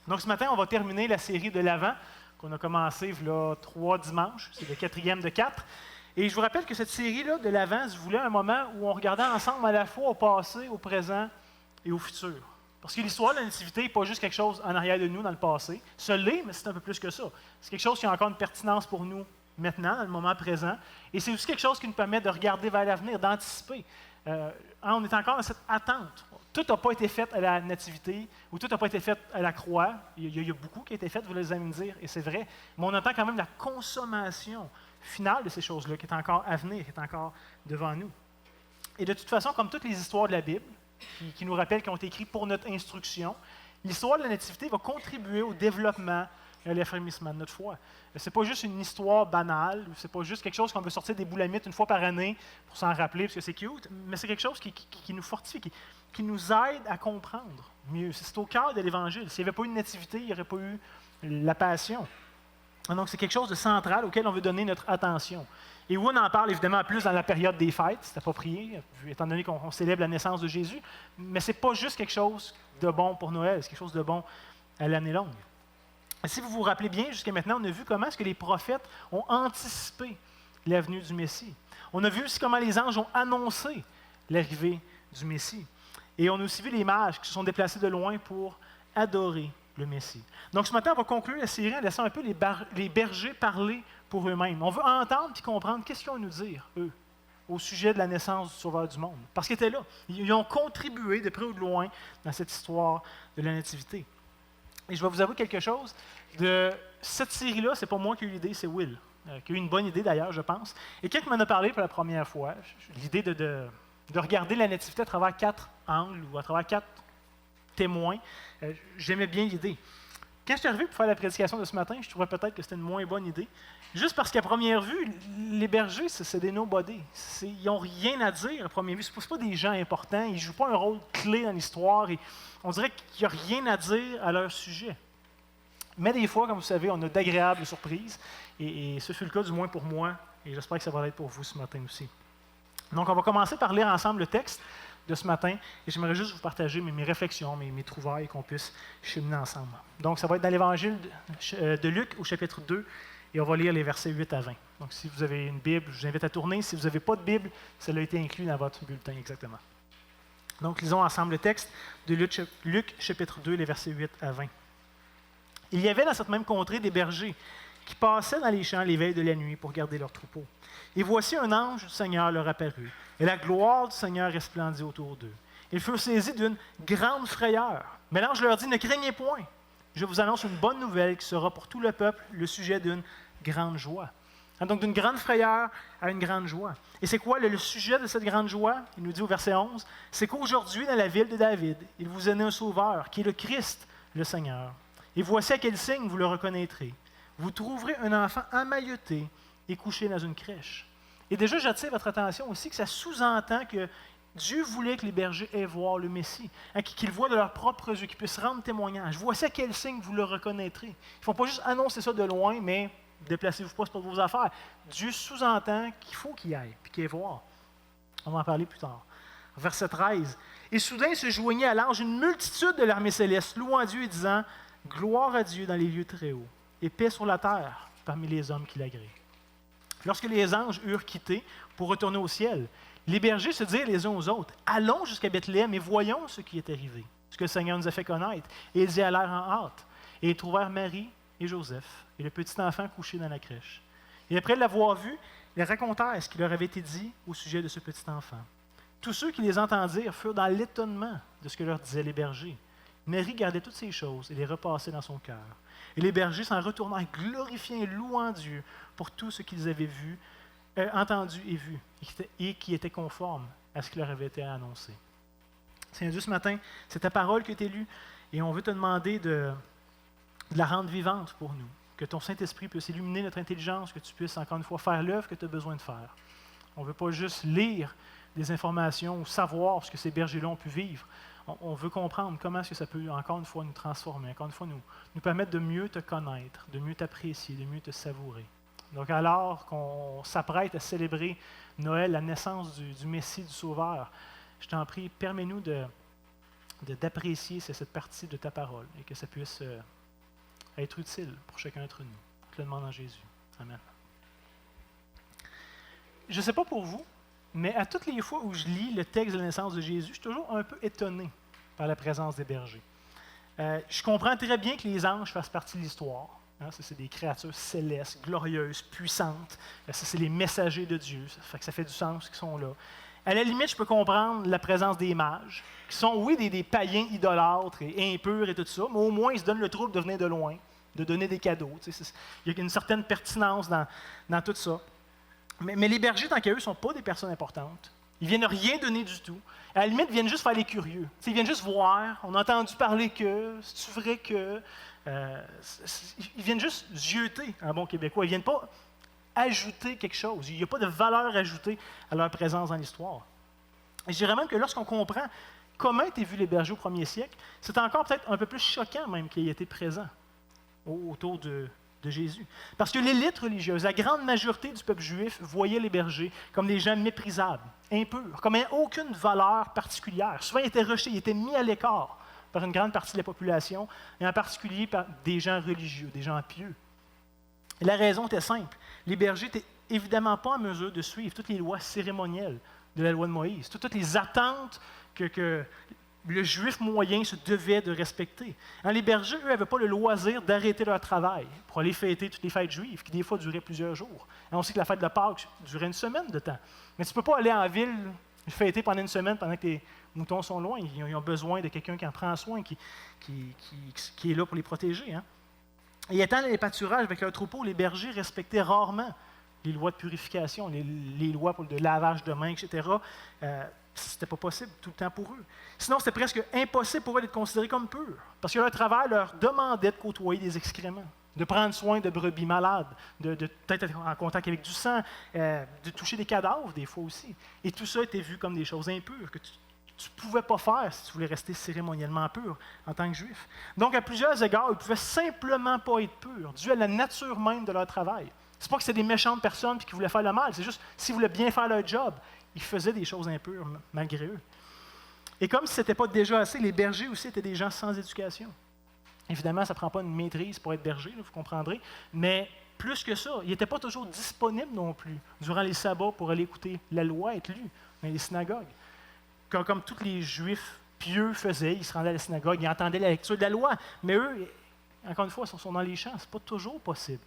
Donc ce matin, on va terminer la série de l'Avent qu'on a commencé il y a 3 dimanches. C'est le 4e de 4. Et je vous rappelle que cette série-là de l'Avent se voulait un moment où on regardait ensemble à la fois au passé, au présent et au futur. Parce que l'histoire de la Nativité n'est pas juste quelque chose en arrière de nous dans le passé. Ce l'est, mais c'est un peu plus que ça. C'est quelque chose qui a encore une pertinence pour nous maintenant, dans le moment présent. Et c'est aussi quelque chose qui nous permet de regarder vers l'avenir, d'anticiper. On est encore dans cette attente. Tout n'a pas été fait à la Nativité, ou tout n'a pas été fait à la croix. Il y a beaucoup qui a été fait, vous allez me dire, et c'est vrai. Mais on attend quand même la consommation finale de ces choses-là, qui est encore à venir, qui est encore devant nous. Et de toute façon, comme toutes les histoires de la Bible, qui nous rappellent, qui ont été écrites pour notre instruction, l'histoire de la Nativité va contribuer au développement et à l'affermissement de notre foi. Ce n'est pas juste une histoire banale, ce n'est pas juste quelque chose qu'on veut sortir des boulamites une fois par année pour s'en rappeler, parce que c'est cute, mais c'est quelque chose qui nous fortifie, qui nous aide à comprendre mieux. C'est au cœur de l'Évangile. S'il n'y avait pas eu de Nativité, il n'y aurait pas eu la Passion. Donc, c'est quelque chose de central auquel on veut donner notre attention. Et où on en parle évidemment plus dans la période des fêtes, c'est approprié, étant donné qu'on célèbre la naissance de Jésus, mais ce n'est pas juste quelque chose de bon pour Noël, c'est quelque chose de bon à l'année longue. Et si vous vous rappelez bien, jusqu'à maintenant, on a vu comment est-ce que les prophètes ont anticipé la venue du Messie. On a vu aussi comment les anges ont annoncé l'arrivée du Messie. Et on a aussi vu les mages qui se sont déplacés de loin pour adorer le Messie. Donc ce matin, on va conclure la série en laissant un peu les bergers parler pour eux-mêmes. On veut entendre et comprendre qu'est-ce qu'ils ont à nous dire, eux, au sujet de la naissance du Sauveur du monde. Parce qu'ils étaient là. Ils ont contribué de près ou de loin dans cette histoire de la Nativité. Et je vais vous avouer quelque chose. De cette série-là, c'est pas moi qui ai eu l'idée, c'est Will, qui a eu une bonne idée d'ailleurs, je pense. Et quand il m'en a parlé pour la première fois, l'idée de regarder la Nativité à travers 4 angles ou à travers 4 témoins, j'aimais bien l'idée. Quand je suis arrivé pour faire la prédication de ce matin, je trouvais peut-être que c'était une moins bonne idée. Juste parce qu'à première vue, les bergers, c'est des nobody. Ils n'ont rien à dire à première vue. Ce ne sont pas des gens importants. Ils ne jouent pas un rôle clé dans l'histoire. Et on dirait qu'il n'y a rien à dire à leur sujet. Mais des fois, comme vous savez, on a d'agréables surprises. Et ce fut le cas du moins pour moi. Et j'espère que ça va l'être pour vous ce matin aussi. Donc, on va commencer par lire ensemble le texte de ce matin, et j'aimerais juste vous partager mes réflexions, mes trouvailles, qu'on puisse cheminer ensemble. Donc, ça va être dans l'Évangile de Luc, au chapitre 2, et on va lire les versets 8 à 20. Donc, si vous avez une Bible, je vous invite à tourner. Si vous n'avez pas de Bible, ça a été inclus dans votre bulletin, exactement. Donc, lisons ensemble le texte de Luc, chapitre 2, les versets 8 à 20. Il y avait dans cette même contrée des bergers qui passaient dans les champs les veilles de la nuit pour garder leurs troupeaux. Et voici un ange du Seigneur leur apparut, et la gloire du Seigneur resplendit autour d'eux. Ils furent saisis d'une grande frayeur. Mais l'ange leur dit, ne craignez point. Je vous annonce une bonne nouvelle qui sera pour tout le peuple le sujet d'une grande joie. Donc d'une grande frayeur à une grande joie. Et c'est quoi le sujet de cette grande joie? Il nous dit au verset 11, c'est qu'aujourd'hui, dans la ville de David, il vous est né un sauveur, qui est le Christ, le Seigneur. Et voici à quel signe vous le reconnaîtrez. Vous trouverez un enfant emmailloté et couché dans une crèche. Et déjà, j'attire votre attention aussi que ça sous-entend que Dieu voulait que les bergers aient voir le Messie, qu'ils voient de leurs propres yeux, qu'ils puissent rendre témoignage. Voici à quel signe vous le reconnaîtrez. Ils ne font pas juste annoncer ça de loin, mais déplacez-vous pas, c'est pas vos affaires. Dieu sous-entend qu'il faut qu'il y aille, puis qu'il y ait voir. On va en parler plus tard. Verset 13. Et soudain se joignait à l'ange une multitude de l'armée céleste, louant Dieu et disant, gloire à Dieu dans les lieux très hauts, et paix sur la terre parmi les hommes qui l'agréent. Lorsque les anges eurent quitté pour retourner au ciel, les bergers se dirent les uns aux autres, allons jusqu'à Bethléem et voyons ce qui est arrivé, ce que le Seigneur nous a fait connaître. Et ils y allèrent en hâte, et ils trouvèrent Marie et Joseph, et le petit enfant couché dans la crèche. Et après l'avoir vu, ils racontèrent ce qui leur avait été dit au sujet de ce petit enfant. Tous ceux qui les entendirent furent dans l'étonnement de ce que leur disaient les bergers. Marie gardait toutes ces choses et les repassait dans son cœur. Et les bergers s'en retournèrent, glorifiant et louant Dieu pour tout ce qu'ils avaient vu, entendu et vu, et qui était conforme à ce qui leur avait été annoncé. Seigneur Dieu, ce matin, c'est ta parole qui a été lue, et on veut te demander de la rendre vivante pour nous, que ton Saint-Esprit puisse illuminer notre intelligence, que tu puisses encore une fois faire l'œuvre que tu as besoin de faire. On ne veut pas juste lire des informations ou savoir ce que ces bergers-là ont pu vivre. On veut comprendre comment est-ce que ça peut, encore une fois, nous transformer, encore une fois, nous permettre de mieux te connaître, de mieux t'apprécier, de mieux te savourer. Donc, alors qu'on s'apprête à célébrer Noël, la naissance du Messie, du Sauveur, je t'en prie, permets-nous d'apprécier cette partie de ta parole et que ça puisse être utile pour chacun d'entre nous. Je te le demande en Jésus. Amen. Je ne sais pas pour vous, mais à toutes les fois où je lis le texte de la naissance de Jésus, je suis toujours un peu étonné par la présence des bergers. Je comprends très bien que les anges fassent partie de l'histoire. Hein, ça, c'est des créatures célestes, glorieuses, puissantes. Ça, c'est les messagers de Dieu. Ça fait du sens qu'ils sont là. À la limite, je peux comprendre la présence des mages, qui sont, oui, des païens idolâtres et impurs et tout ça, mais au moins, ils se donnent le trouble de venir de loin, de donner des cadeaux. Il y a une certaine pertinence dans tout ça. Mais les bergers, tant qu'à eux, ne sont pas des personnes importantes. Ils ne viennent rien donner du tout. À la limite, ils viennent juste faire les curieux. Ils viennent juste voir. On a entendu parler que, c'est vrai que. Ils viennent juste zioter, en bon québécois. Ils ne viennent pas ajouter quelque chose. Il n'y a pas de valeur ajoutée à leur présence dans l'histoire. Et je dirais même que lorsqu'on comprend comment étaient vus les bergers au premier siècle, c'est encore peut-être un peu plus choquant même qu'ils aient été présents autour de Jésus. Parce que l'élite religieuse, la grande majorité du peuple juif, voyait les bergers comme des gens méprisables, impurs, comme n'ayant aucune valeur particulière. Souvent, ils étaient rejetés, ils étaient mis à l'écart par une grande partie de la population, et en particulier par des gens religieux, des gens pieux. Et la raison était simple. Les bergers n'étaient évidemment pas en mesure de suivre toutes les lois cérémonielles de la loi de Moïse, toutes les attentes que le juif moyen se devait de respecter. Hein, les bergers, eux, n'avaient pas le loisir d'arrêter leur travail pour aller fêter toutes les fêtes juives, qui des fois duraient plusieurs jours. Et on sait que la fête de Pâques durait une semaine de temps. Mais tu ne peux pas aller en ville fêter pendant une semaine pendant que tes moutons sont loin. Ils ont besoin de quelqu'un qui en prend soin, qui est là pour les protéger. Hein. Et étant les pâturages avec leur troupeau, les bergers respectaient rarement les lois de purification, les lois pour le lavage de mains, etc. C'était pas possible tout le temps pour eux. Sinon, c'était presque impossible pour eux d'être considérés comme purs, parce que leur travail leur demandait de côtoyer des excréments, de prendre soin de brebis malades, de peut-être être en contact avec du sang, de toucher des cadavres des fois aussi. Et tout ça était vu comme des choses impures, que tu ne pouvais pas faire si tu voulais rester cérémoniellement pur en tant que juif. Donc, à plusieurs égards, ils ne pouvaient simplement pas être purs, dû à la nature même de leur travail. C'est pas que c'était des méchantes personnes qui voulaient faire le mal, c'est juste s'ils voulaient bien faire leur job, ils faisaient des choses impures malgré eux. Et comme si ce n'était pas déjà assez, les bergers aussi étaient des gens sans éducation. Évidemment, ça ne prend pas une maîtrise pour être berger, là, vous comprendrez, mais plus que ça, ils n'étaient pas toujours disponibles non plus durant les sabbats pour aller écouter la loi être lue dans les synagogues. Comme tous les Juifs pieux faisaient, ils se rendaient à la synagogue, ils entendaient la lecture de la loi, mais eux, encore une fois, ils sont dans les champs, ce n'est pas toujours possible.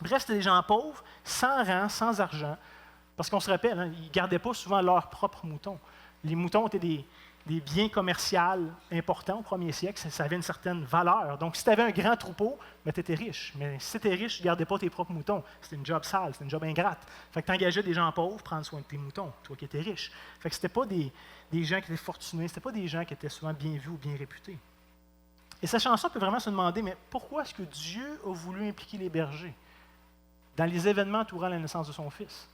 Bref, c'était des gens pauvres, sans rang, sans argent, parce qu'on se rappelle, hein, ils ne gardaient pas souvent leurs propres moutons. Les moutons étaient des biens commerciaux importants au premier siècle, ça avait une certaine valeur. Donc, si tu avais un grand troupeau, ben, tu étais riche. Mais si tu étais riche, tu ne gardais pas tes propres moutons. C'était une job sale, c'était une job ingrate. Fait que tu engageais des gens pauvres prendre soin de tes moutons, toi qui étais riche. Fait que ce n'était pas des gens qui étaient fortunés, ce n'était pas des gens qui étaient souvent bien vus ou bien réputés. Et sachant ça, on peut vraiment se demander, mais pourquoi est-ce que Dieu a voulu impliquer les bergers dans les événements entourant la naissance de son Fils?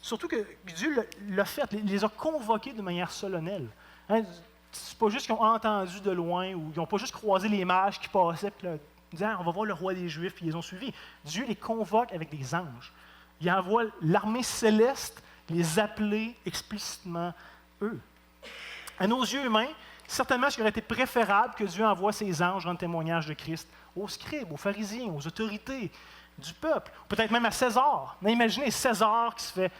Surtout que Dieu l'a fait, les a convoqués de manière solennelle. Hein, c'est pas juste qu'ils ont entendu de loin ou ils n'ont pas juste croisé les mages qui passaient et disaient on va voir le roi des Juifs, puis ils les ont suivis. Dieu les convoque avec des anges. Il envoie l'armée céleste les appeler explicitement eux. À nos yeux humains, certainement ce qui aurait été préférable que Dieu envoie ses anges en témoignage de Christ aux scribes, aux pharisiens, aux autorités du peuple, peut-être même à César. Mais imaginez César qui se fait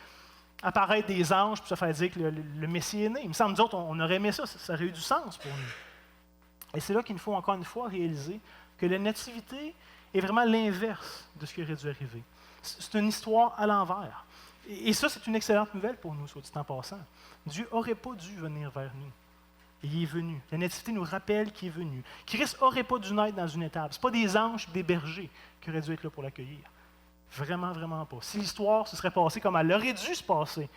apparaître des anges pour se faire dire que le Messie est né. Il me semble, nous autres, on aurait aimé ça, ça aurait eu du sens pour nous. Et c'est là qu'il nous faut encore une fois réaliser que la nativité est vraiment l'inverse de ce qui aurait dû arriver. C'est une histoire à l'envers. Et ça, c'est une excellente nouvelle pour nous, soit dit en passant. Dieu n'aurait pas dû venir vers nous. Et il est venu. La nativité nous rappelle qu'il est venu. Christ n'aurait pas dû naître dans une étable. Ce n'est pas des anges et des bergers qui auraient dû être là pour l'accueillir. Vraiment, vraiment pas. Si l'histoire se serait passée comme elle aurait dû se passer,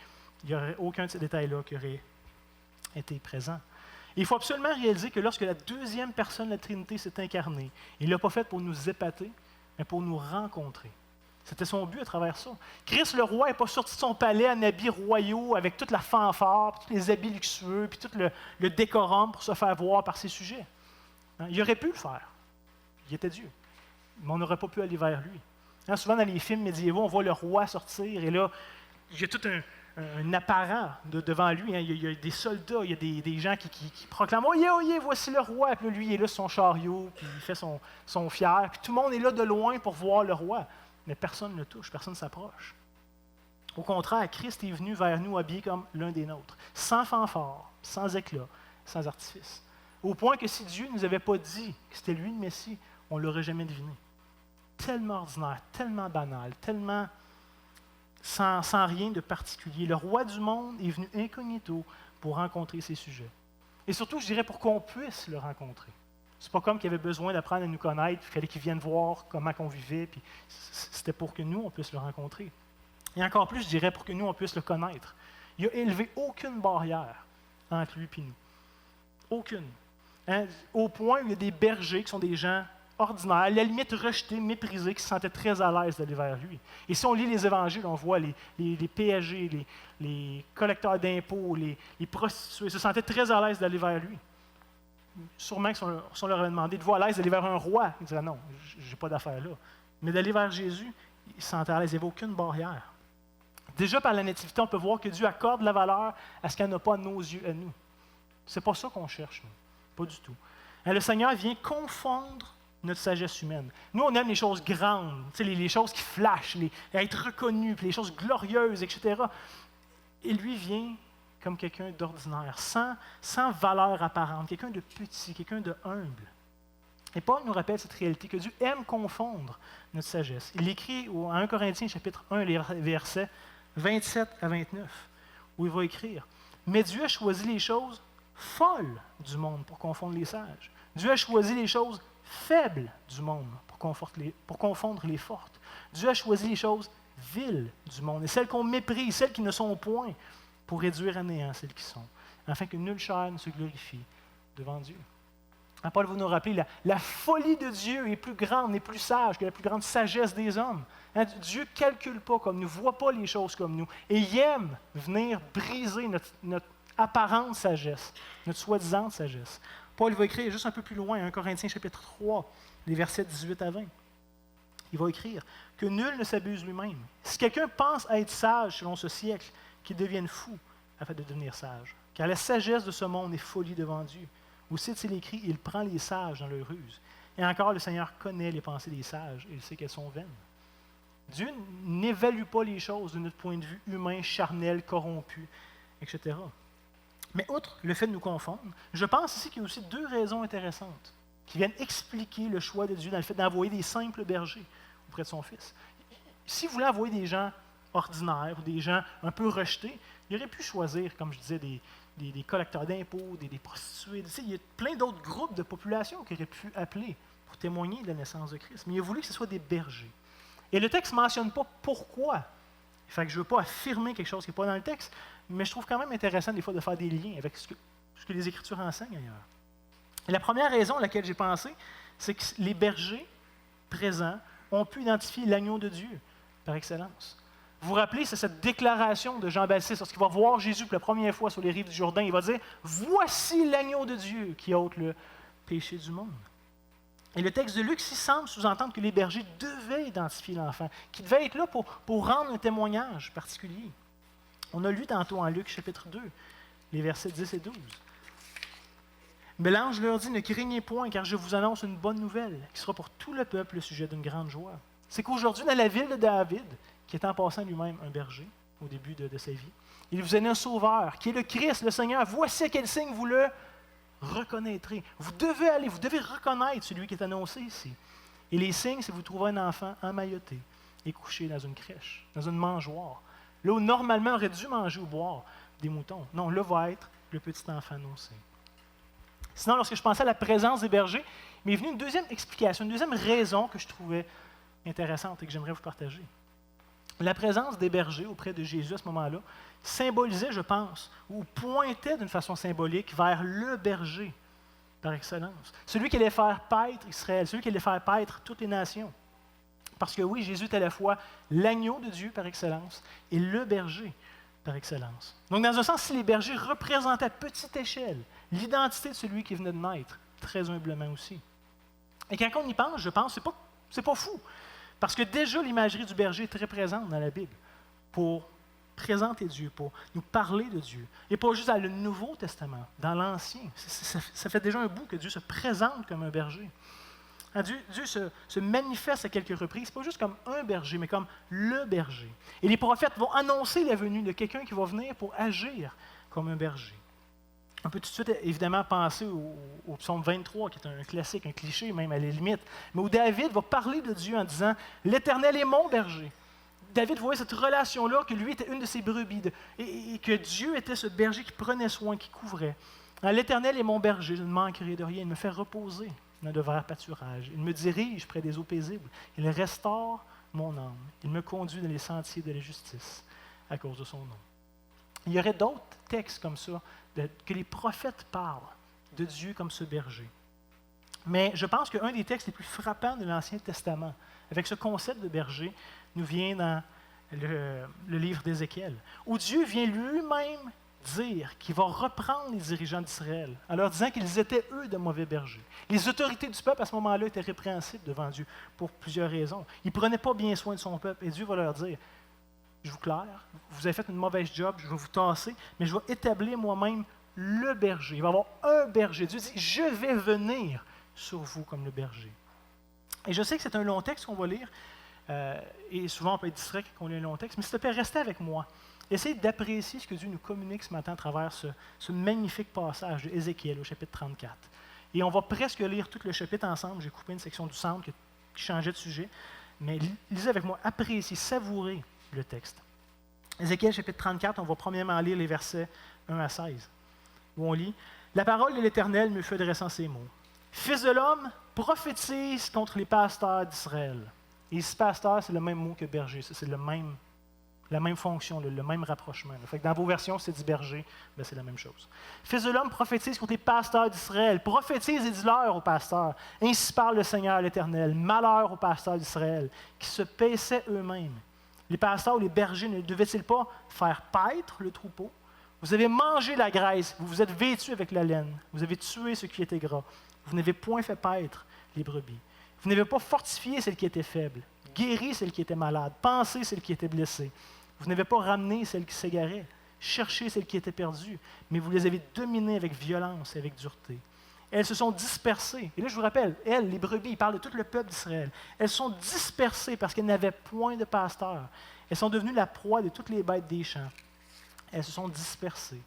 il n'y aurait aucun de ces détails-là qui aurait été présent. Et il faut absolument réaliser que lorsque la deuxième personne de la Trinité s'est incarnée, il ne l'a pas fait pour nous épater, mais pour nous rencontrer. C'était son but à travers ça. Christ le roi n'est pas sorti de son palais en habits royaux avec toute la fanfare, puis tous les habits luxueux, puis tout le décorum pour se faire voir par ses sujets. Hein? Il aurait pu le faire. Il était Dieu. Mais on n'aurait pas pu aller vers lui. Hein, souvent dans les films médiévaux, on voit le roi sortir et là, il y a tout un apparent devant lui. Hein. Il y a des soldats, il y a des gens qui proclament « Oyez, oyez, voici le roi! » Puis là, lui, il est là sur son chariot, puis il fait son fier. Puis tout le monde est là de loin pour voir le roi. Mais personne ne le touche, personne ne s'approche. Au contraire, Christ est venu vers nous habillé comme l'un des nôtres, sans fanfare, sans éclat, sans artifice. Au point que si Dieu ne nous avait pas dit que c'était lui le Messie, on ne l'aurait jamais deviné. Tellement ordinaire, tellement banal, tellement sans rien de particulier. Le roi du monde est venu incognito pour rencontrer ses sujets. Et surtout, je dirais, pour qu'on puisse le rencontrer. C'est pas comme qu'il avait besoin d'apprendre à nous connaître, puis il fallait qu'il vienne voir comment on vivait, puis c'était pour que nous, on puisse le rencontrer. Et encore plus, je dirais, pour que nous, on puisse le connaître. Il n'a élevé aucune barrière entre lui et nous. Aucune. Hein? Au point où il y a des bergers qui sont des gens ordinaires, à la limite rejetés, méprisés, qui se sentaient très à l'aise d'aller vers lui. Et si on lit les évangiles, on voit les péagers, les collecteurs d'impôts, les prostituées, se sentaient très à l'aise d'aller vers lui. Sûrement que si on leur avait demandé de voir à l'aise d'aller vers un roi, ils diraient non, je n'ai pas d'affaire là. Mais d'aller vers Jésus, ils se sentaient à l'aise, il n'y avait aucune barrière. Déjà par la nativité, on peut voir que Dieu accorde la valeur à ce qu'elle n'a pas à nos yeux, à nous. C'est pas ça qu'on cherche, nous. Pas du tout. Le Seigneur vient confondre notre sagesse humaine. Nous, on aime les choses grandes, les choses qui flashent, être reconnu, puis les choses glorieuses, etc. Et lui vient comme quelqu'un d'ordinaire, sans valeur apparente, quelqu'un de petit, quelqu'un de humble. Et Paul nous rappelle cette réalité, que Dieu aime confondre notre sagesse. Il écrit en 1 Corinthiens, chapitre 1, les versets 27 à 29, où il va écrire « Mais Dieu a choisi les choses folles du monde pour confondre les sages. Dieu a choisi les choses faibles du monde pour confondre les fortes. Dieu a choisi les choses viles du monde, et celles qu'on méprise, celles qui ne sont point, pour réduire à néant celles qui sont, afin que nulle chair ne se glorifie devant Dieu. » Paul va nous rappeler la folie de Dieu est plus grande et plus sage que la plus grande sagesse des hommes. Hein, Dieu ne calcule pas comme nous, ne voit pas les choses comme nous, et il aime venir briser notre apparente sagesse, notre soi-disant sagesse. Paul va écrire juste un peu plus loin, 1 Corinthiens chapitre 3, les versets 18 à 20. Il va écrire que nul ne s'abuse lui-même. Si quelqu'un pense être sage selon ce siècle, qu'il devienne fou afin de devenir sage. Car la sagesse de ce monde est folie devant Dieu. Aussi est-il écrit, il prend les sages dans leur ruse. Et encore, le Seigneur connaît les pensées des sages et il sait qu'elles sont vaines. Dieu n'évalue pas les choses de notre point de vue humain, charnel, corrompu, etc. Mais outre le fait de nous confondre, je pense ici qu'il y a aussi deux raisons intéressantes qui viennent expliquer le choix de Dieu dans le fait d'envoyer des simples bergers auprès de son Fils. S'il voulait envoyer des gens ordinaires ou des gens un peu rejetés, il aurait pu choisir, comme je disais, des collecteurs d'impôts, des prostituées. Il y a plein d'autres groupes de population qu'il aurait pu appeler pour témoigner de la naissance de Christ. Mais il a voulu que ce soit des bergers. Et le texte ne mentionne pas pourquoi. Fait que je ne veux pas affirmer quelque chose qui n'est pas dans le texte, mais je trouve quand même intéressant des fois de faire des liens avec ce que les Écritures enseignent ailleurs. Et la première raison à laquelle j'ai pensé, c'est que les bergers présents ont pu identifier l'agneau de Dieu par excellence. Vous vous rappelez, c'est cette déclaration de Jean-Baptiste, lorsqu'il va voir Jésus pour la première fois sur les rives du Jourdain, il va dire « Voici l'agneau de Dieu qui ôte le péché du monde. » Et le texte de Luc s'y semble sous-entendre que les bergers devaient identifier l'enfant, qui devait être là pour rendre un témoignage particulier. On a lu tantôt en Luc chapitre 2, les versets 10 et 12. Mais l'ange leur dit, ne craignez point, car je vous annonce une bonne nouvelle, qui sera pour tout le peuple le sujet d'une grande joie. C'est qu'aujourd'hui, dans la ville de David, qui est en passant lui-même un berger au début de sa vie, il vous est né un sauveur, qui est le Christ, le Seigneur. Voici à quel signe vous le reconnaîtrez. Vous devez reconnaître celui qui est annoncé ici. Et les signes, c'est que vous trouverez un enfant emmailloté et couché dans une crèche, dans une mangeoire. Là où normalement on aurait dû manger ou boire des moutons. Non, là va être le petit enfant annoncé. Sinon, lorsque je pensais à la présence des bergers, il m'est venu une deuxième explication, une deuxième raison que je trouvais intéressante et que j'aimerais vous partager. La présence des bergers auprès de Jésus à ce moment-là symbolisait, je pense, ou pointait d'une façon symbolique vers le berger par excellence. Celui qui allait faire paître Israël, celui qui allait faire paître toutes les nations. Parce que oui, Jésus est à la fois l'agneau de Dieu par excellence et le berger par excellence. Donc, dans un sens, si les bergers représentaient à petite échelle l'identité de celui qui venait de naître, très humblement aussi. Et quand on y pense, je pense, c'est pas fou. Parce que déjà, l'imagerie du berger est très présente dans la Bible pour présenter Dieu, pour nous parler de Dieu. Et pas juste dans le Nouveau Testament, dans l'Ancien. Ça fait déjà un bout que Dieu se présente comme un berger. Dieu se manifeste à quelques reprises, pas juste comme un berger, mais comme le berger. Et les prophètes vont annoncer la venue de quelqu'un qui va venir pour agir comme un berger. On peut tout de suite, évidemment, penser au psaume 23, qui est un classique, un cliché même à la limite, mais où David va parler de Dieu en disant « L'Éternel est mon berger ». David voyait cette relation-là, que lui était une de ses brebis, et que Dieu était ce berger qui prenait soin, qui couvrait. « L'Éternel est mon berger, je ne manquerai de rien, il me fait reposer dans de verts pâturages. Il me dirige près des eaux paisibles, il restaure mon âme, il me conduit dans les sentiers de la justice à cause de son nom. » Il y aurait d'autres textes comme ça, que les prophètes parlent de Dieu comme ce berger. Mais je pense qu'un des textes les plus frappants de l'Ancien Testament, avec ce concept de berger, nous vient dans le livre d'Ézéchiel, où Dieu vient lui-même dire qu'il va reprendre les dirigeants d'Israël, en leur disant qu'ils étaient, eux, de mauvais bergers. Les autorités du peuple, à ce moment-là, étaient répréhensibles devant Dieu, pour plusieurs raisons. Ils ne prenaient pas bien soin de son peuple, et Dieu va leur dire, je vous claire, vous avez fait une mauvaise job, je vais vous tasser, mais je vais établir moi-même le berger. Il va y avoir un berger. Dieu dit, je vais venir sur vous comme le berger. Et je sais que c'est un long texte qu'on va lire, et souvent on peut être distrait quand on lit un long texte, mais s'il te plaît, restez avec moi. Essayez d'apprécier ce que Dieu nous communique ce matin à travers ce magnifique passage d'Ézéchiel au chapitre 34. Et on va presque lire tout le chapitre ensemble. J'ai coupé une section du centre qui changeait de sujet, mais lisez avec moi, appréciez, savourez le texte. Ézéchiel chapitre 34, on va premièrement lire les versets 1 à 16, où on lit « La parole de l'Éternel me fut adressant ces mots. Fils de l'homme, prophétise contre les pasteurs d'Israël. » Et ici, pasteur, c'est le même mot que berger. C'est la même fonction, le même rapprochement. Fait que dans vos versions, c'est dit berger, ben c'est la même chose. Fils de l'homme, prophétise contre les pasteurs d'Israël. Prophétise et dis-leur aux pasteurs. Ainsi parle le Seigneur l'Éternel. Malheur aux pasteurs d'Israël, qui se paissaient eux-mêmes. Les pasteurs ou les bergers ne devaient-ils pas faire paître le troupeau? Vous avez mangé la graisse, vous vous êtes vêtus avec la laine, vous avez tué ce qui était gras. Vous n'avez point fait paître les brebis. Vous n'avez pas fortifié celle qui était faible, guéri celle qui était malade, pansé celle qui était blessée. Vous n'avez pas ramené celle qui s'égarait, cherché celle qui était perdue, mais vous les avez dominées avec violence et avec dureté. Elles se sont dispersées. Et là, je vous rappelle, elles, les brebis, il parle de tout le peuple d'Israël. Elles sont dispersées parce qu'elles n'avaient point de pasteur. Elles sont devenues la proie de toutes les bêtes des champs. Elles se sont dispersées.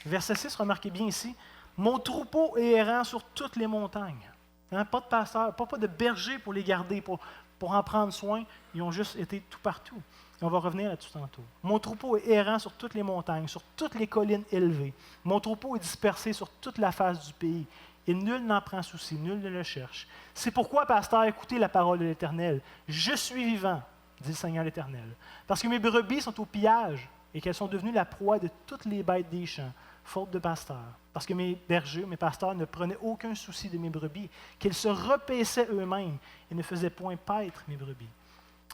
Verset 6, remarquez bien ici, « Mon troupeau est errant sur toutes les montagnes. » Pas de pasteur, pas de berger pour les garder, pour en prendre soin. Ils ont juste été tout partout. Et on va revenir là-dessus tantôt. « Mon troupeau est errant sur toutes les montagnes, sur toutes les collines élevées. Mon troupeau est dispersé sur toute la face du pays. Et nul n'en prend souci, nul ne le cherche. C'est pourquoi, pasteur, écoutez la parole de l'Éternel. Je suis vivant, dit le Seigneur l'Éternel, parce que mes brebis sont au pillage et qu'elles sont devenues la proie de toutes les bêtes des champs, faute de pasteur. Parce que mes bergers, mes pasteurs ne prenaient aucun souci de mes brebis, qu'ils se repaissaient eux-mêmes et ne faisaient point paître mes brebis.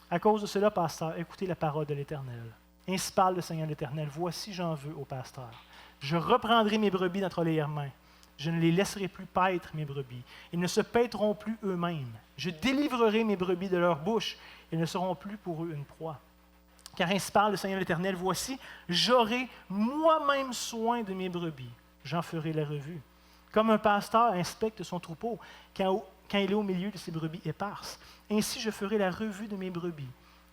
À cause de cela, pasteur, écoutez la parole de l'Éternel. Ainsi parle le Seigneur l'Éternel. Voici, j'en veux au pasteur. Je reprendrai mes brebis d'entre les mains. Je ne les laisserai plus paître, mes brebis. Ils ne se paîtront plus eux-mêmes. Je délivrerai mes brebis de leur bouche. Ils ne seront plus pour eux une proie. Car ainsi parle le Seigneur l'Éternel. Voici, j'aurai moi-même soin de mes brebis. J'en ferai la revue. Comme un pasteur inspecte son troupeau quand il est au milieu de ses brebis éparses. Ainsi, je ferai la revue de mes brebis.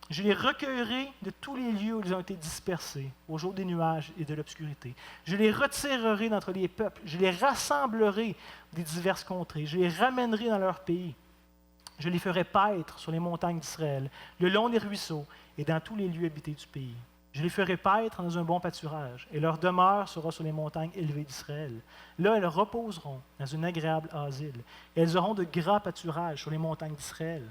Je les recueillerai de tous les lieux où ils ont été dispersés, au jour des nuages et de l'obscurité. Je les retirerai d'entre les peuples. Je les rassemblerai des diverses contrées. Je les ramènerai dans leur pays. Je les ferai paître sur les montagnes d'Israël, le long des ruisseaux et dans tous les lieux habités du pays. Je les ferai paître dans un bon pâturage, et leur demeure sera sur les montagnes élevées d'Israël. Là, elles reposeront dans un agréable asile, et elles auront de gras pâturages sur les montagnes d'Israël.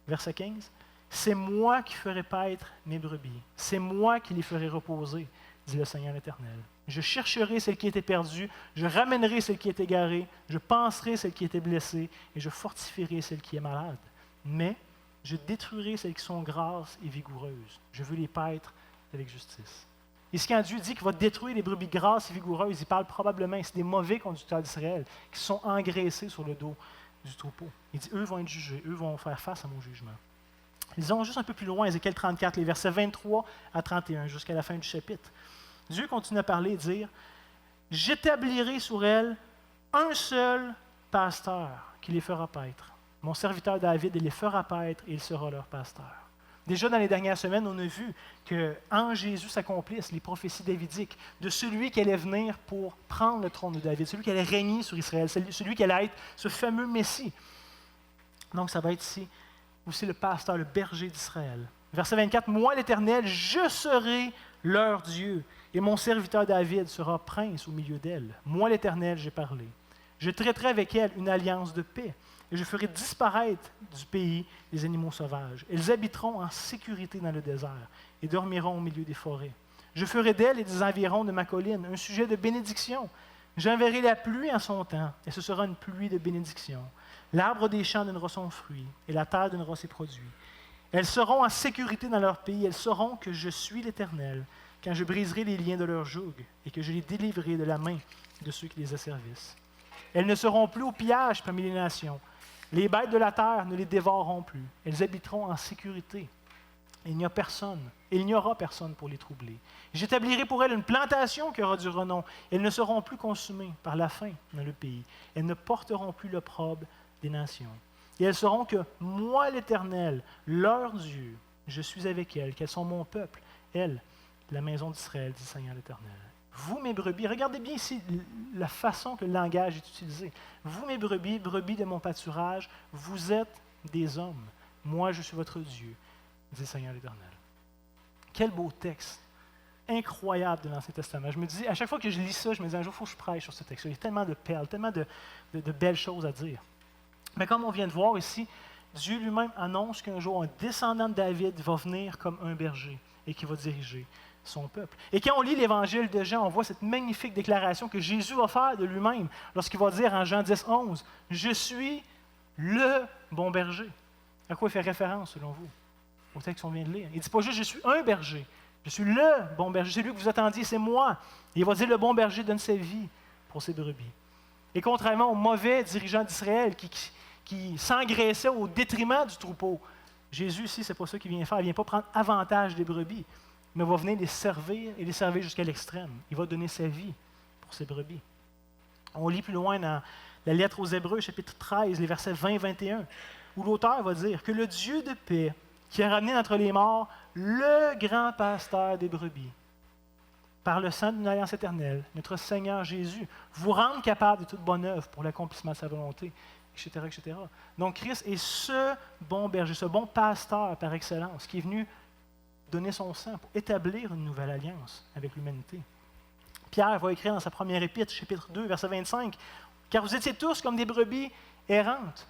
Verset 15. C'est moi qui ferai paître mes brebis. C'est moi qui les ferai reposer, dit le Seigneur l'Éternel. Je chercherai celle qui était perdue, je ramènerai celle qui est égarée, je panserai celle qui était blessée, et je fortifierai celle qui est malade. Mais je détruirai celles qui sont grasses et vigoureuses. Je veux les paître avec justice. Et quand Dieu dit qu'il va détruire les brebis grasses et vigoureuses, il parle probablement, c'est des mauvais conducteurs d'Israël qui sont engraissés sur le dos du troupeau. Il dit, eux vont être jugés, eux vont faire face à mon jugement. Lisons juste un peu plus loin, Ézéchiel 34, les versets 23 à 31, jusqu'à la fin du chapitre. Dieu continue à parler et dire « J'établirai sur elles un seul pasteur qui les fera paître. Mon serviteur David, il les fera paître et il sera leur pasteur. » Déjà dans les dernières semaines, on a vu qu'en Jésus s'accomplissent les prophéties davidiques de celui qui allait venir pour prendre le trône de David, celui qui allait régner sur Israël, celui qui allait être ce fameux Messie. Donc ça va être ici aussi le pasteur, le berger d'Israël. Verset 24, « Moi l'Éternel, je serai leur Dieu, et mon serviteur David sera prince au milieu d'elle. Moi l'Éternel, j'ai parlé. Je traiterai avec elle une alliance de paix, et je ferai disparaître du pays les animaux sauvages. Elles habiteront en sécurité dans le désert et dormiront au milieu des forêts. Je ferai d'elles et des environs de ma colline un sujet de bénédiction. J'enverrai la pluie en son temps, et ce sera une pluie de bénédiction. L'arbre des champs donnera son fruit, et la terre donnera ses produits. Elles seront en sécurité dans leur pays, elles sauront que je suis l'Éternel, quand je briserai les liens de leur joug, et que je les délivrerai de la main de ceux qui les asservissent. Elles ne seront plus au pillage parmi les nations. Les bêtes de la terre ne les dévoreront plus. Elles habiteront en sécurité. Il n'y aura personne pour les troubler. J'établirai pour elles une plantation qui aura du renom. Elles ne seront plus consumées par la faim dans le pays. Elles ne porteront plus l'opprobre des nations. Et elles sauront que moi, l'Éternel, leur Dieu, je suis avec elles, qu'elles sont mon peuple. Elles, la maison d'Israël, dit le Seigneur l'Éternel. Vous, mes brebis, regardez bien ici la façon que le langage est utilisé. Vous, mes brebis, brebis de mon pâturage, vous êtes des hommes. Moi, je suis votre Dieu, dit le Seigneur l'Éternel. Quel beau texte, incroyable de l'Ancien Testament. Je me dis, à chaque fois que je lis ça, je me dis, un jour, il faut que je prêche sur ce texte. Il y a tellement de perles, tellement de belles choses à dire. Mais comme on vient de voir ici, Dieu lui-même annonce qu'un jour, un descendant de David va venir comme un berger et qui va diriger son peuple. Et quand on lit l'Évangile de Jean, on voit cette magnifique déclaration que Jésus va faire de lui-même lorsqu'il va dire en Jean 10, 11, « Je suis le bon berger ». À quoi il fait référence, selon vous? Au texte qu'on vient de lire. Il ne dit pas juste « Je suis un berger ». Je suis le bon berger. C'est lui que vous attendiez, c'est moi. Et il va dire « Le bon berger donne sa vie pour ses brebis ». Et contrairement aux mauvais dirigeants d'Israël qui s'engraissaient au détriment du troupeau, Jésus, ici, ce n'est pas ça qu'il vient faire. Il ne vient pas prendre avantage des brebis, mais va venir les servir et les servir jusqu'à l'extrême. Il va donner sa vie pour ses brebis. On lit plus loin dans la lettre aux Hébreux, chapitre 13, les versets 20 et 21, où l'auteur va dire que le Dieu de paix, qui a ramené d'entre les morts le grand pasteur des brebis, par le sang d'une alliance éternelle, notre Seigneur Jésus, vous rende capable de toute bonne œuvre pour l'accomplissement de sa volonté, etc., etc. Donc Christ est ce bon berger, ce bon pasteur par excellence, qui est venu donner son sang pour établir une nouvelle alliance avec l'humanité. Pierre va écrire dans sa première épître, chapitre 2, verset 25, « Car vous étiez tous comme des brebis errantes. »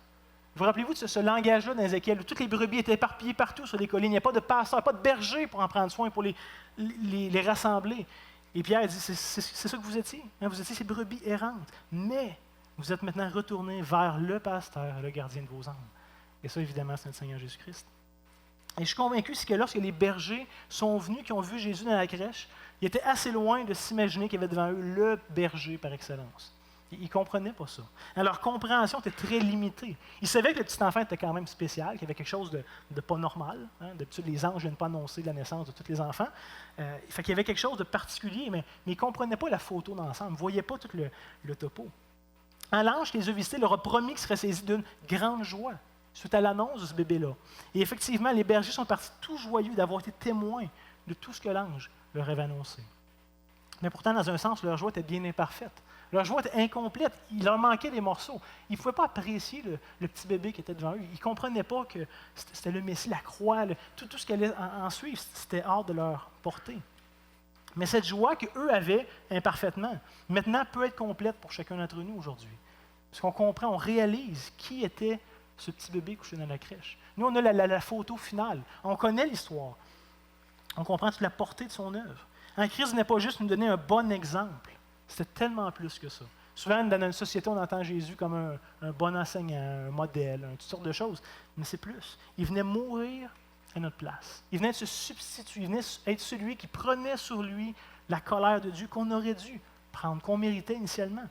Vous rappelez-vous de ce langage-là dans Ézéchiel, où toutes les brebis étaient éparpillées partout sur les collines. Il n'y a pas de pasteur, pas de berger pour en prendre soin, pour les rassembler. Et Pierre dit, c'est ça que vous étiez. Hein? Vous étiez ces brebis errantes. Mais vous êtes maintenant retournés vers le pasteur, le gardien de vos âmes. Et ça, évidemment, c'est notre Seigneur Jésus-Christ. Et je suis convaincu que lorsque les bergers sont venus, qui ont vu Jésus dans la crèche, ils étaient assez loin de s'imaginer qu'il y avait devant eux le berger par excellence. Ils ne comprenaient pas ça. Leur compréhension était très limitée. Ils savaient que le petit enfant était quand même spécial, qu'il y avait quelque chose de pas normal. Hein. D'habitude, les anges ne viennent pas annoncer la naissance de tous les enfants. Fait qu'il y avait quelque chose de particulier, mais ils ne comprenaient pas la photo d'ensemble, ils ne voyaient pas tout le topo. L'ange qui les a visités leur a promis qu'il serait saisi d'une grande joie suite à l'annonce de ce bébé-là. Et effectivement, les bergers sont partis tout joyeux d'avoir été témoins de tout ce que l'ange leur avait annoncé. Mais pourtant, dans un sens, leur joie était bien imparfaite. Leur joie était incomplète. Il leur manquait des morceaux. Ils ne pouvaient pas apprécier le petit bébé qui était devant eux. Ils ne comprenaient pas que c'était le Messie, la croix, tout ce qui allait en suivre, c'était hors de leur portée. Mais cette joie qu'eux avaient imparfaitement, maintenant peut être complète pour chacun d'entre nous aujourd'hui. Parce qu'on comprend, on réalise qui était ce petit bébé couché dans la crèche. Nous, on a la photo finale. On connaît l'histoire. On comprend toute la portée de son œuvre. Christ n'est pas juste nous donner un bon exemple. C'était tellement plus que ça. Souvent, dans notre société, on entend Jésus comme un bon enseignant, un modèle, toutes sortes de choses. Mais c'est plus. Il venait mourir à notre place. Il venait se substituer. Il venait être celui qui prenait sur lui la colère de Dieu qu'on aurait dû prendre, qu'on méritait initialement.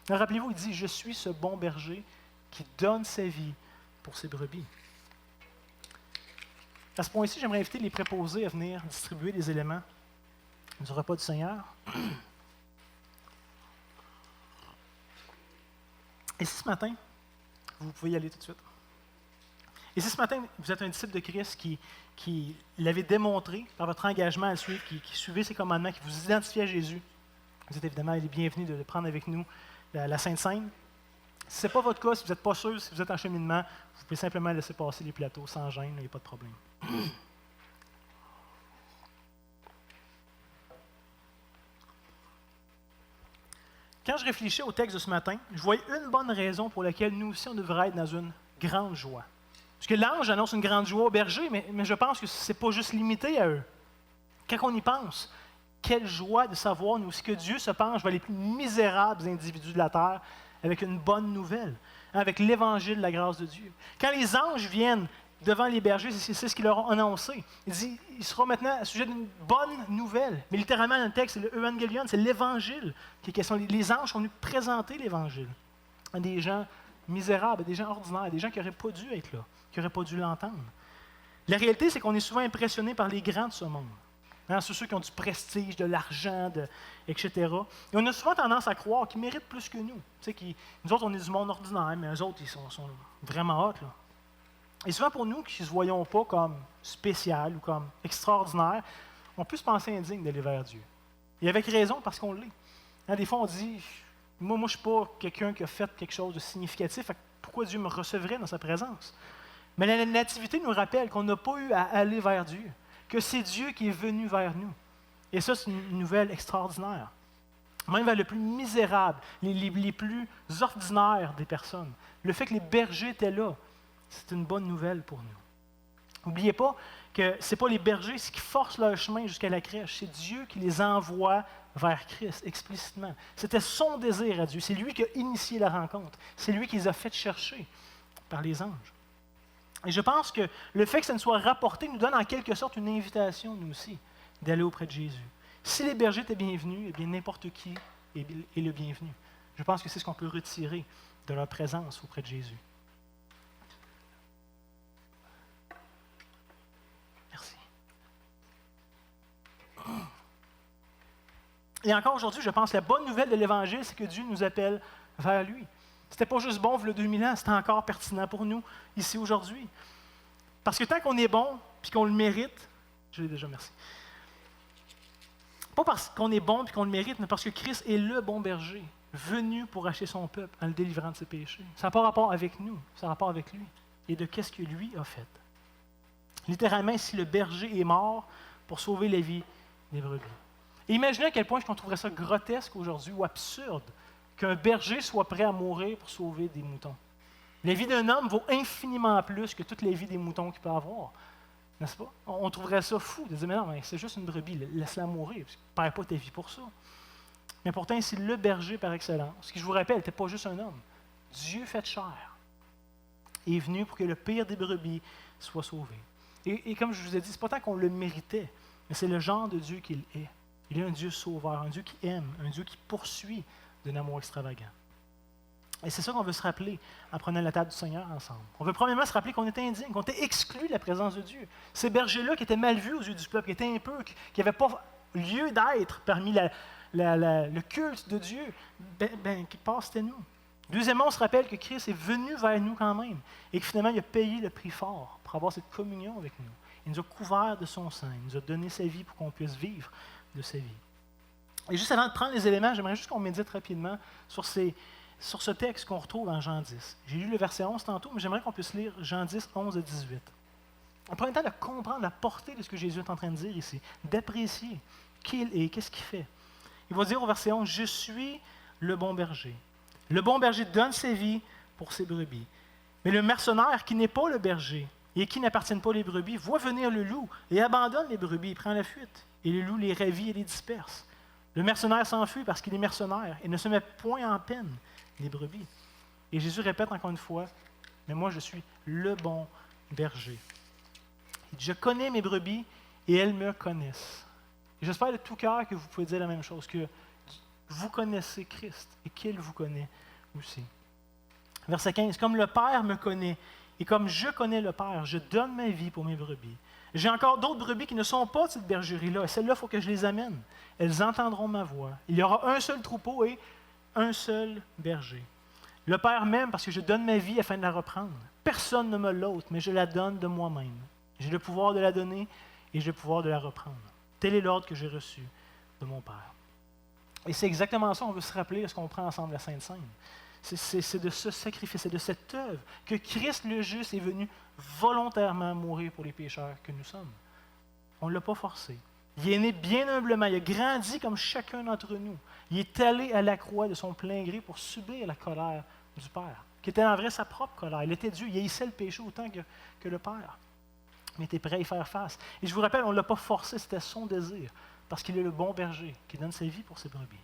Alors, rappelez-vous, il dit « Je suis ce bon berger qui donne sa vie pour ses brebis. » À ce point-ci, j'aimerais inviter les préposés à venir distribuer des éléments du repas du Seigneur. Et si ce matin, vous pouvez y aller tout de suite. Et si ce matin, vous êtes un disciple de Christ qui l'avait démontré par votre engagement à le suivre, qui suivait ses commandements, qui vous identifiez à Jésus, vous êtes évidemment les bienvenus de le prendre avec nous la Sainte Seine. Si ce n'est pas votre cas, si vous n'êtes pas sûr, si vous êtes en cheminement, vous pouvez simplement laisser passer les plateaux sans gêne, il n'y a pas de problème. Quand je réfléchis au texte de ce matin, je voyais une bonne raison pour laquelle nous aussi, on devrait être dans une grande joie. Parce que l'ange annonce une grande joie aux bergers, mais je pense que ce n'est pas juste limité à eux. Quand on y pense, quelle joie de savoir, nous aussi, que Dieu se penche vers les plus misérables individus de la terre avec une bonne nouvelle, avec l'évangile de la grâce de Dieu. Quand les anges viennent devant les bergers, c'est ce qu'ils leur ont annoncé. Il dit, il sera maintenant à sujet d'une bonne nouvelle. Mais littéralement, dans le texte, c'est le Evangelion, c'est l'évangile qui est question. Les anges sont venus présenter l'évangile à des gens misérables, à des gens ordinaires, à des gens qui n'auraient pas dû être là, qui n'auraient pas dû l'entendre. La réalité, c'est qu'on est souvent impressionné par les grands de ce monde. Hein, ceux qui ont du prestige, de l'argent, etc. Et on a souvent tendance à croire qu'ils méritent plus que nous. Tu sais, nous autres, on est du monde ordinaire, mais eux autres, ils sont vraiment hauts. Là. Et souvent, pour nous, qui ne se voyons pas comme spécial ou comme extraordinaire, on peut se penser indigne d'aller vers Dieu. Et avec raison, parce qu'on l'est. Hein, des fois, on dit, moi je ne suis pas quelqu'un qui a fait quelque chose de significatif, fait que pourquoi Dieu me recevrait dans sa présence? Mais la Nativité nous rappelle qu'on n'a pas eu à aller vers Dieu, que c'est Dieu qui est venu vers nous. Et ça, c'est une nouvelle extraordinaire. Même vers le plus misérable, les plus ordinaires des personnes. Le fait que les bergers étaient là, c'est une bonne nouvelle pour nous. N'oubliez pas que ce n'est pas les bergers qui forcent leur chemin jusqu'à la crèche, c'est Dieu qui les envoie vers Christ explicitement. C'était son désir à Dieu, c'est lui qui a initié la rencontre, c'est lui qui les a fait chercher par les anges. Et je pense que le fait que ça nous soit rapporté nous donne en quelque sorte une invitation, nous aussi, d'aller auprès de Jésus. Si les bergers étaient bienvenus, eh bien n'importe qui est le bienvenu. Je pense que c'est ce qu'on peut retirer de leur présence auprès de Jésus. Merci. Et encore aujourd'hui, je pense que la bonne nouvelle de l'Évangile, c'est que Dieu nous appelle vers lui. C'était pas juste bon, il y a 2000 ans, c'était encore pertinent pour nous, ici, aujourd'hui. Parce que tant qu'on est bon, puis qu'on le mérite, je l'ai déjà, merci. Pas parce qu'on est bon et qu'on le mérite, mais parce que Christ est le bon berger, venu pour acheter son peuple en le délivrant de ses péchés. Ça n'a pas rapport avec nous, ça a rapport avec lui. Et de qu'est-ce que lui a fait. Littéralement, si le berger est mort pour sauver la vie des brebis. Et imaginez à quel point on trouverait ça grotesque aujourd'hui ou absurde qu'un berger soit prêt à mourir pour sauver des moutons. La vie d'un homme vaut infiniment plus que toute la vie des moutons qu'il peut avoir. N'est-ce pas? On trouverait ça fou de dire, mais non, mais c'est juste une brebis, laisse-la mourir, tu ne perds pas ta vie pour ça. Mais pourtant, c'est le berger par excellence, ce qui, je vous rappelle, n'était pas juste un homme. Dieu fait chair est venu pour que le pire des brebis soit sauvé. Et comme je vous ai dit, ce n'est pas tant qu'on le méritait, mais c'est le genre de Dieu qu'il est. Il est un Dieu sauveur, un Dieu qui aime, un Dieu qui poursuit d'un amour extravagant. Et c'est ça qu'on veut se rappeler en prenant la table du Seigneur ensemble. On veut premièrement se rappeler qu'on était indigne, qu'on était exclu de la présence de Dieu. Ces bergers-là qui étaient mal vus aux yeux du peuple, qui étaient impurs, qui n'avaient pas lieu d'être parmi le culte de Dieu, quelque part, c'était nous. Deuxièmement, on se rappelle que Christ est venu vers nous quand même et que finalement, il a payé le prix fort pour avoir cette communion avec nous. Il nous a couverts de son sang, il nous a donné sa vie pour qu'on puisse vivre de sa vie. Et juste avant de prendre les éléments, j'aimerais juste qu'on médite rapidement sur ce texte qu'on retrouve dans Jean 10. J'ai lu le verset 11 tantôt, mais j'aimerais qu'on puisse lire Jean 10, 11 à 18. On prend le temps de comprendre la portée de ce que Jésus est en train de dire ici, d'apprécier qui il est, qu'est-ce qu'il fait. Il va dire au verset 11, « Je suis le bon berger. Le bon berger donne sa vie pour ses brebis. Mais le mercenaire qui n'est pas le berger et qui n'appartiennent pas les brebis voit venir le loup et abandonne les brebis, prend la fuite. Et le loup les ravit et les disperse. Le mercenaire s'enfuit parce qu'il est mercenaire et ne se met point en peine les brebis. » Et Jésus répète encore une fois, « Mais moi, je suis le bon berger. Il dit, je connais mes brebis et elles me connaissent. » Et j'espère de tout cœur que vous pouvez dire la même chose, que vous connaissez Christ et qu'il vous connaît aussi. Verset 15, « Comme le Père me connaît et comme je connais le Père, je donne ma vie pour mes brebis. J'ai encore d'autres brebis qui ne sont pas de cette bergerie-là, et celles-là, il faut que je les amène. Elles entendront ma voix. Il y aura un seul troupeau et un seul berger. Le Père m'aime parce que je donne ma vie afin de la reprendre. Personne ne me l'ôte, mais je la donne de moi-même. J'ai le pouvoir de la donner et j'ai le pouvoir de la reprendre. Tel est l'ordre que j'ai reçu de mon Père. Et c'est exactement ça, on veut se rappeler de ce qu'on prend ensemble la Sainte Seine. C'est de ce sacrifice, c'est de cette œuvre que Christ le juste est venu volontairement mourir pour les pécheurs que nous sommes. On ne l'a pas forcé. Il est né bien humblement, il a grandi comme chacun d'entre nous. Il est allé à la croix de son plein gré pour subir la colère du Père, qui était en vrai sa propre colère. Il était Dieu, il haïssait le péché autant que le Père, mais il était prêt à y faire face. Et je vous rappelle, on ne l'a pas forcé, c'était son désir, parce qu'il est le bon berger qui donne sa vie pour ses brebis.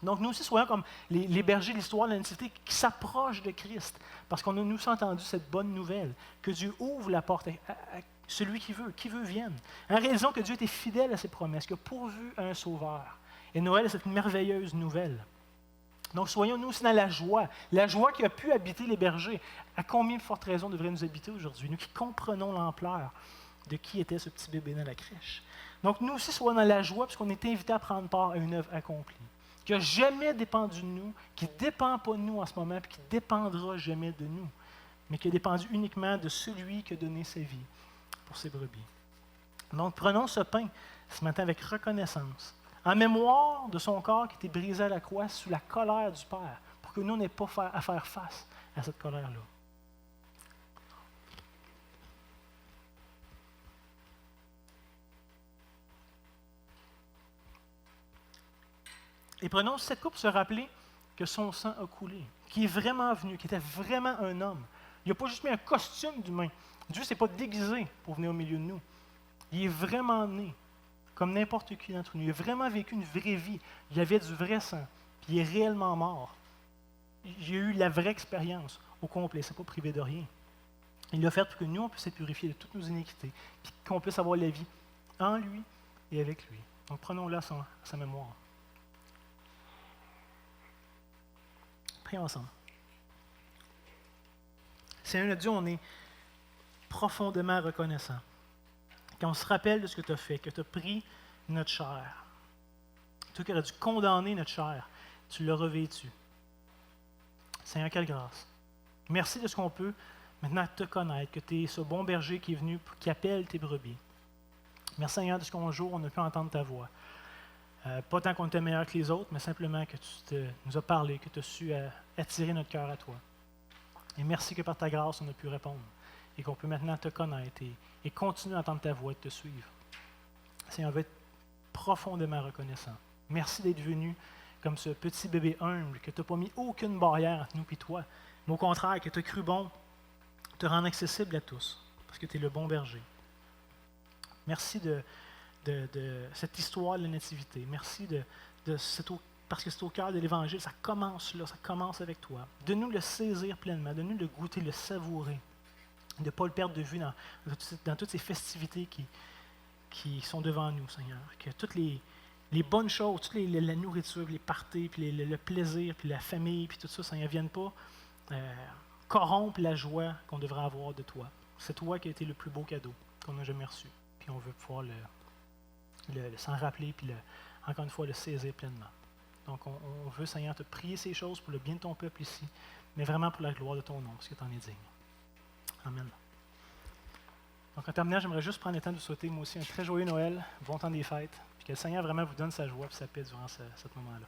Donc nous aussi, soyons comme les bergers de l'histoire de la Nativité qui s'approchent de Christ, parce qu'on a nous entendu cette bonne nouvelle, que Dieu ouvre la porte à celui qui veut vienne. En réalisant que Dieu était fidèle à ses promesses, qu'il a pourvu un sauveur. Et Noël est cette merveilleuse nouvelle. Donc soyons nous aussi dans la joie qui a pu habiter les bergers. À combien de fortes raisons devrait nous habiter aujourd'hui, nous qui comprenons l'ampleur de qui était ce petit bébé dans la crèche. Donc nous aussi, soyons dans la joie, parce qu'on est invités à prendre part à une œuvre accomplie, qui n'a jamais dépendu de nous, qui ne dépend pas de nous en ce moment, puis qui ne dépendra jamais de nous, mais qui a dépendu uniquement de celui qui a donné sa vie pour ses brebis. Donc prenons ce pain ce matin avec reconnaissance, en mémoire de son corps qui était brisé à la croix sous la colère du Père, pour que nous n'ayons pas à faire face à cette colère-là. Et prenons cette coupe pour se rappeler que son sang a coulé, qui est vraiment venu, qui était vraiment un homme. Il n'a pas juste mis un costume d'humain. Dieu ne s'est pas déguisé pour venir au milieu de nous. Il est vraiment né, comme n'importe qui d'entre nous. Il a vraiment vécu une vraie vie. Il avait du vrai sang, puis il est réellement mort. Il a eu la vraie expérience au complet, il ne s'est pas privé de rien. Il l'a fait pour que nous, on puisse être purifiés de toutes nos iniquités, puis qu'on puisse avoir la vie en lui et avec lui. Donc prenons-le à sa mémoire. Prions ensemble. Seigneur notre Dieu, on est profondément reconnaissant. Quand on se rappelle de ce que tu as fait, que tu as pris notre chair, toi qui aurais dû condamner notre chair, tu l'as revêtu. Seigneur, quelle grâce. Merci de ce qu'on peut maintenant te connaître, que tu es ce bon berger qui est venu, qui appelle tes brebis. Merci Seigneur de ce qu'un jour on a pu entendre ta voix. Pas tant qu'on était meilleur que les autres, mais simplement que tu nous as parlé, que tu as su attirer notre cœur à toi. Et merci que par ta grâce, on a pu répondre et qu'on peut maintenant te connaître et continuer à entendre ta voix et te suivre. Seigneur, on veut être profondément reconnaissant. Merci d'être venu comme ce petit bébé humble, que tu n'as pas mis aucune barrière entre nous et toi, mais au contraire, que tu as cru bon te rendre accessible à tous, parce que tu es le bon berger. Merci de cette histoire de la nativité. Merci parce que c'est au cœur de l'Évangile, ça commence là, ça commence avec toi. De nous le saisir pleinement, de nous le goûter, le savourer, de ne pas le perdre de vue dans toutes ces festivités qui sont devant nous, Seigneur. Que toutes les bonnes choses, toute la nourriture, les parties, puis le plaisir, puis la famille, puis tout ça, ça ne vienne pas corrompre la joie qu'on devrait avoir de toi. C'est toi qui as été le plus beau cadeau qu'on n'a jamais reçu. Puis on veut pouvoir s'en rappeler, puis encore une fois, le saisir pleinement. Donc on veut, Seigneur, te prier ces choses pour le bien de ton peuple ici, mais vraiment pour la gloire de ton nom, parce que tu en es digne. Amen. Donc en terminant, j'aimerais juste prendre le temps de vous souhaiter, moi aussi, un très joyeux Noël, bon temps des fêtes, puis que le Seigneur vraiment vous donne sa joie et sa paix durant ce moment-là.